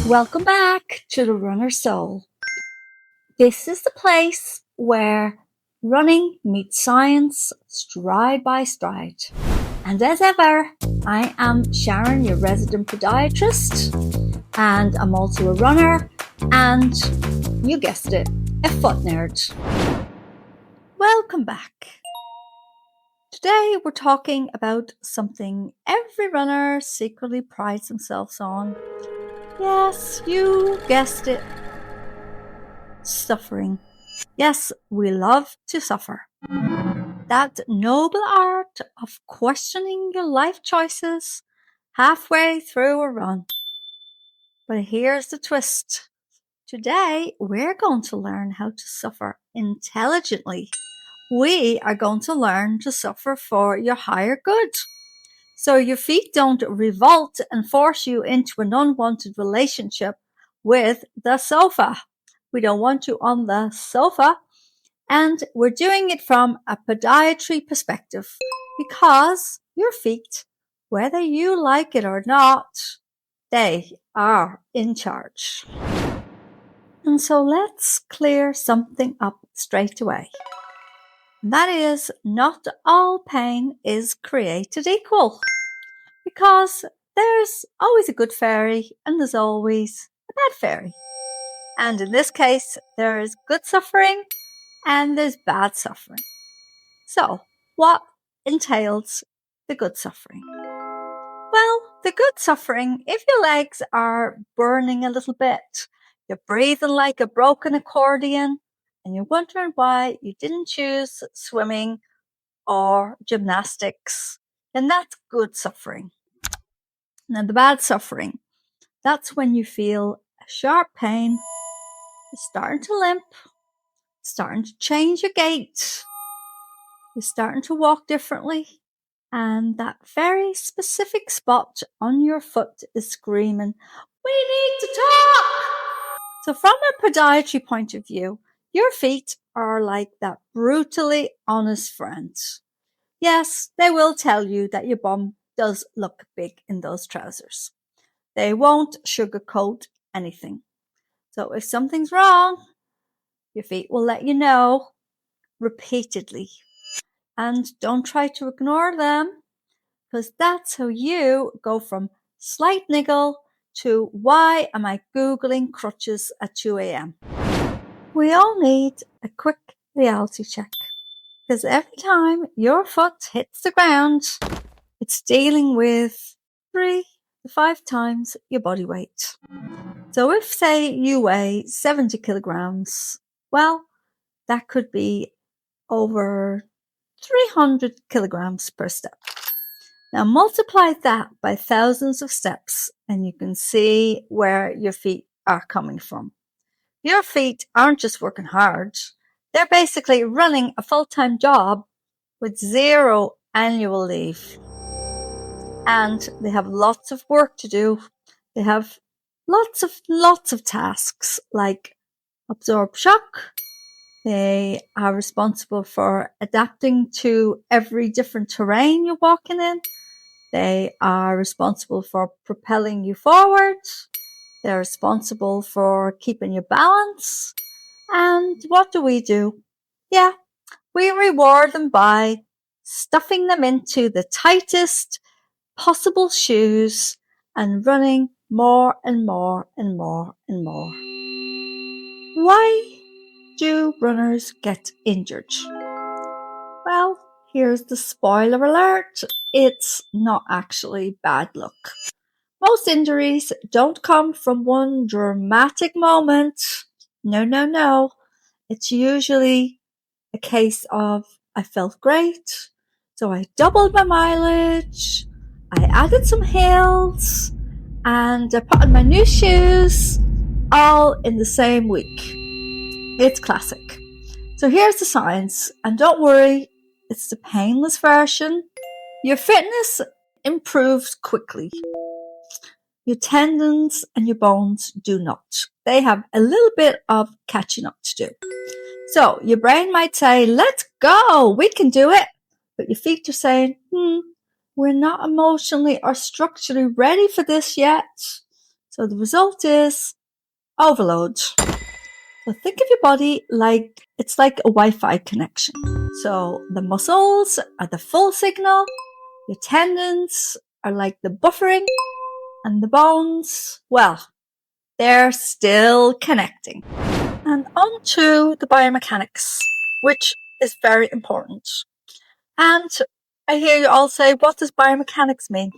Welcome back to the Runner Soul. This is the place where running meets science stride by stride. And as ever, I am Sharon, your resident podiatrist, and I'm also a runner and, you guessed it, a foot nerd. Welcome back. Today we're talking about something every runner secretly prides themselves on. Yes, you guessed it. Suffering. Yes, we love to suffer. That noble art of questioning your life choices halfway through a run. But here's the twist. Today, we're going to learn how to suffer intelligently. We are going to learn to suffer for your higher good. So your feet don't revolt and force you into an unwanted relationship with the sofa. We don't want you on the sofa. And we're doing it from a podiatry perspective because your feet, whether you like it or not, they are in charge. And so let's clear something up straight away. And that is, not all pain is created equal. Because there's always a good fairy and there's always a bad fairy. And in this case, there is good suffering and there's bad suffering. So, what entails the good suffering? Well, the good suffering, if your legs are burning a little bit, you're breathing like a broken accordion, and you're wondering why you didn't choose swimming or gymnastics, then that's good suffering. Now, the bad suffering, that's when you feel a sharp pain, you're starting to limp, starting to change your gait, you're starting to walk differently, and that very specific spot on your foot is screaming, "We need to talk!" So from a podiatry point of view, your feet are like that brutally honest friend. Yes, they will tell you that your bum does look big in those trousers. They won't sugarcoat anything. So if something's wrong, your feet will let you know repeatedly. And don't try to ignore them, because that's how you go from slight niggle to why am I Googling crutches at 2 a.m. We all need a quick reality check, because every time your foot hits the ground, it's dealing with 3 to 5 times your body weight. So if, say, you weigh 70 kilograms, well, that could be over 300 kilograms per step. Now multiply that by thousands of steps and you can see where your feet are coming from. Your feet aren't just working hard. They're basically running a full-time job with 0 annual leave. And they have lots of work to do. They have lots of tasks like absorb shock. They are responsible for adapting to every different terrain you're walking in. They are responsible for propelling you forward. They're responsible for keeping your balance. And what do? Yeah, we reward them by stuffing them into the tightest possible shoes and running more and more and more and more. Why do runners get injured? Well, here's the spoiler alert. It's not actually bad luck. Most injuries don't come from one dramatic moment. No. It's usually a case of, I felt great, so I doubled my mileage, I added some heels, and I put on my new shoes, all in the same week. It's classic. So here's the science, and don't worry, it's the painless version. Your fitness improves quickly. Your tendons and your bones do not. They have a little bit of catching up to do. So your brain might say, let's go, we can do it. But your feet are saying, we're not emotionally or structurally ready for this yet. So the result is overload. So think of your body like it's like a Wi-Fi connection. So the muscles are the full signal, your tendons are like the buffering, and the bones, well, they're still connecting. And on to the biomechanics, which is very important. And I hear you all say, what does biomechanics mean?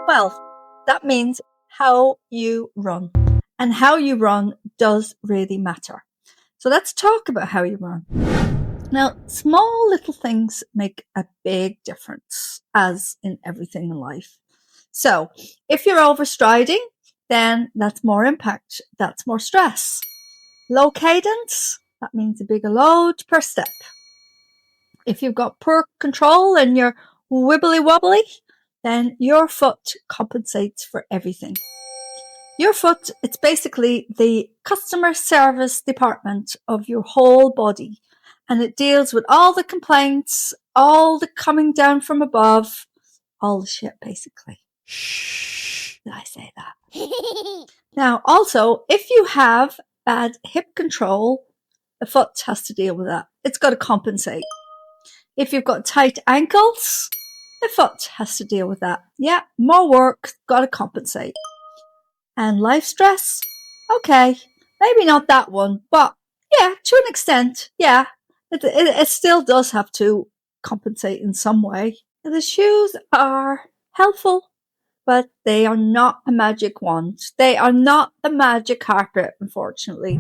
Well, that means how you run. And how you run does really matter. So let's talk about how you run. Now, small little things make a big difference, as in everything in life. So if you're overstriding, then that's more impact, that's more stress. Low cadence, that means a bigger load per step. If you've got poor control and you're wibbly wobbly, then your foot compensates for everything. Your foot, it's basically the customer service department of your whole body. And it deals with all the complaints, all the coming down from above, all the shit, basically. Shh. Did I say that? Now, also, if you have bad hip control, the foot has to deal with that. It's got to compensate. If you've got tight ankles, the foot has to deal with that. Yeah, more work, got to compensate. And life stress? Okay, maybe not that one, but yeah, to an extent, yeah, it still does have to compensate in some way. The shoes are helpful, but they are not a magic wand. They are not the magic carpet, unfortunately.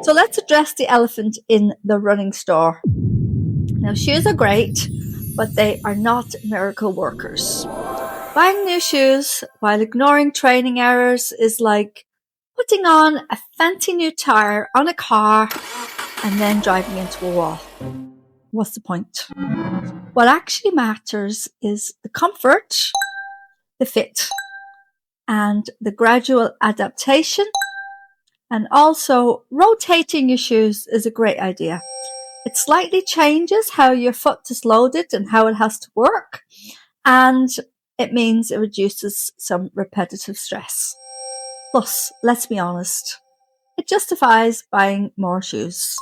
So let's address the elephant in the running store. Now, shoes are great, but they are not miracle workers. Buying new shoes while ignoring training errors is like putting on a fancy new tire on a car and then driving into a wall. What's the point? What actually matters is the comfort, the fit, and the gradual adaptation. And also, rotating your shoes is a great idea. It slightly changes how your foot is loaded and how it has to work. And it means it reduces some repetitive stress. Plus, let's be honest, it justifies buying more shoes.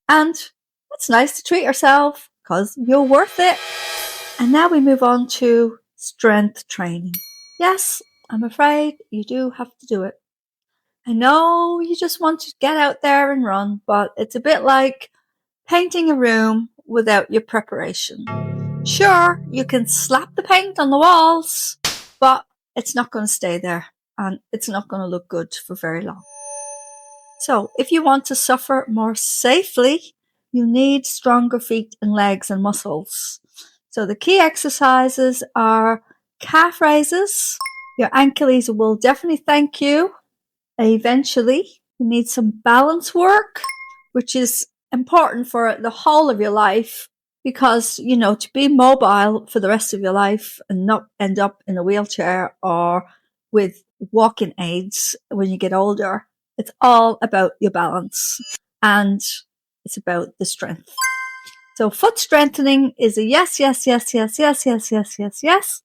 And it's nice to treat yourself because you're worth it. And now we move on to strength training. Yes, I'm afraid you do have to do it. I know you just want to get out there and run, but it's a bit like painting a room without your preparation. Sure, you can slap the paint on the walls, but it's not going to stay there and it's not going to look good for very long. So if you want to suffer more safely, you need stronger feet and legs and muscles. So the key exercises are calf raises. Your ankles will definitely thank you eventually. You need some balance work, which is important for the whole of your life. Because, to be mobile for the rest of your life and not end up in a wheelchair or with walking aids when you get older, it's all about your balance and it's about the strength. So foot strengthening is a yes, yes, yes, yes, yes, yes, yes, yes, yes.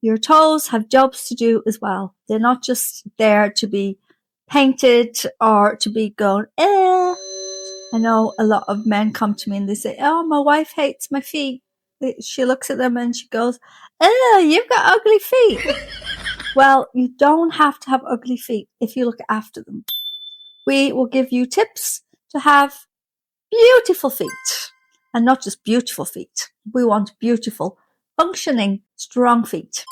Your toes have jobs to do as well. They're not just there to be painted or to be going, I know a lot of men come to me and they say, oh, my wife hates my feet. She looks at them and she goes, you've got ugly feet. Well, you don't have to have ugly feet if you look after them. We will give you tips to have beautiful feet. And not just beautiful feet. We want beautiful, functioning, strong feet.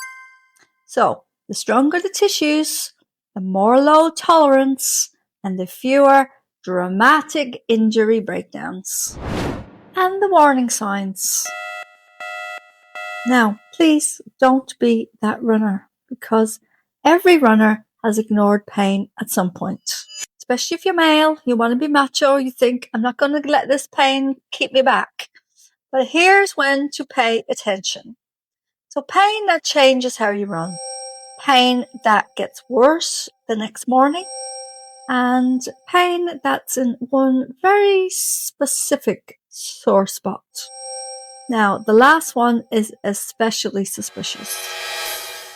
So, the stronger the tissues, the more load tolerance, and the fewer dramatic injury breakdowns. And the warning signs. Now, please don't be that runner because every runner has ignored pain at some point. Especially if you're male, you want to be macho, you think, I'm not going to let this pain keep me back. But here's when to pay attention. So pain that changes how you run. Pain that gets worse the next morning. And pain that's in one very specific sore spot. Now, the last one is especially suspicious.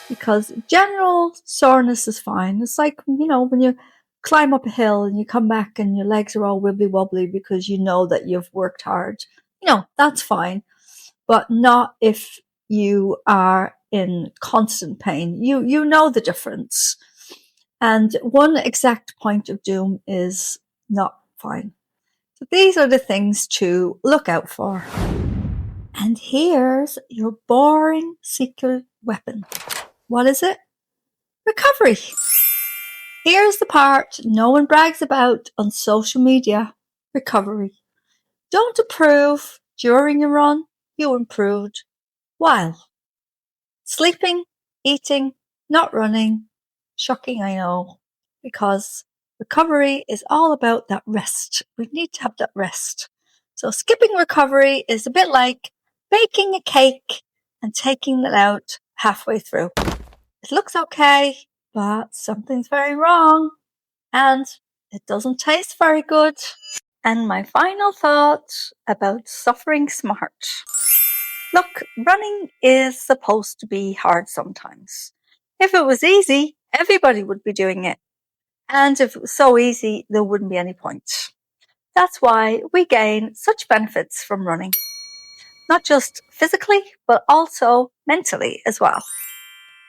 because general soreness is fine. It's like, when you climb up a hill and you come back and your legs are all wibbly wobbly because you know that you've worked hard. That's fine, but not if you are in constant pain. You know the difference. And one exact point of doom is not fine. So these are the things to look out for. And here's your boring secret weapon. What is it? Recovery. Here's the part no one brags about on social media. Recovery. Don't improve during your run, you improved while. Sleeping, eating, not running. Shocking, I know, because recovery is all about that rest. We need to have that rest. So skipping recovery is a bit like baking a cake and taking it out halfway through. It looks okay, but something's very wrong, and it doesn't taste very good. And my final thought about suffering smart. Look, running is supposed to be hard sometimes. If it was easy, everybody would be doing it. And if it was so easy, there wouldn't be any point. That's why we gain such benefits from running. Not just physically, but also mentally as well.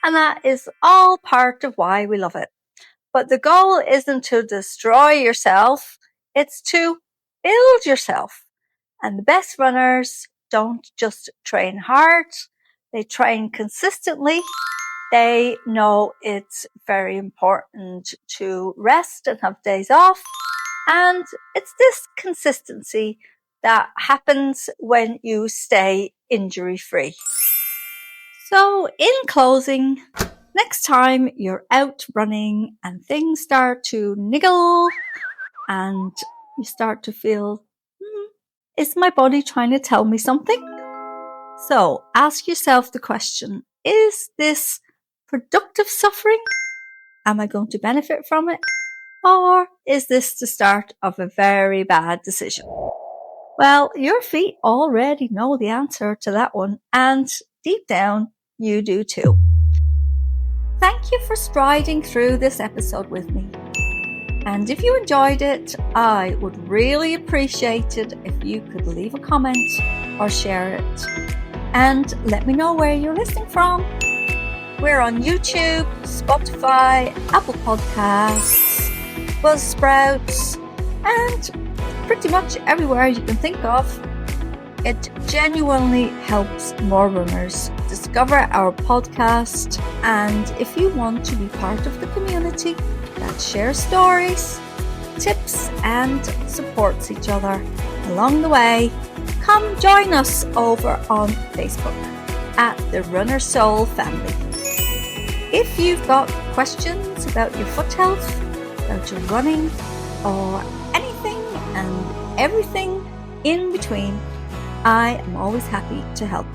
And that is all part of why we love it. But the goal isn't to destroy yourself, it's to build yourself. And the best runners don't just train hard, they train consistently. They know it's very important to rest and have days off. And it's this consistency that happens when you stay injury-free. So in closing, next time you're out running and things start to niggle and you start to feel, is my body trying to tell me something? So ask yourself the question, is this productive suffering? Am I going to benefit from it? Or is this the start of a very bad decision? Well, your feet already know the answer to that one, and deep down, you do too. Thank you for striding through this episode with me. And if you enjoyed it, I would really appreciate it if you could leave a comment or share it. And let me know where you're listening from. We're on YouTube, Spotify, Apple Podcasts, Buzzsprouts, and pretty much everywhere you can think of. It genuinely helps more runners discover our podcast. And if you want to be part of the community that shares stories, tips, and supports each other along the way, come join us over on Facebook at the Runner Soul family. If you've got questions about your foot health, about your running, or anything and everything in between, I am always happy to help.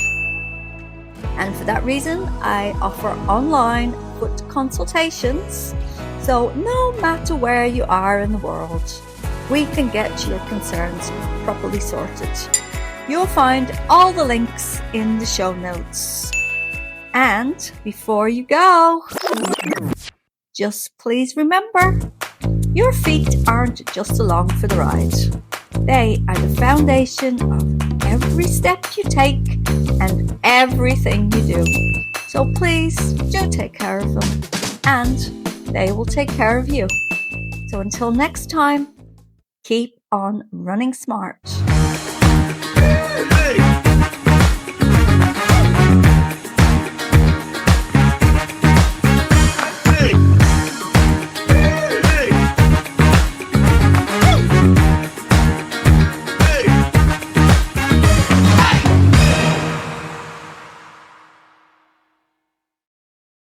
And for that reason, I offer online foot consultations. So no matter where you are in the world, we can get your concerns properly sorted. You'll find all the links in the show notes. And before you go, just please remember, your feet aren't just along for the ride. They are the foundation of every step you take and everything you do. So please do take care of them, and they will take care of you. So until next time, keep on running smart. Hey!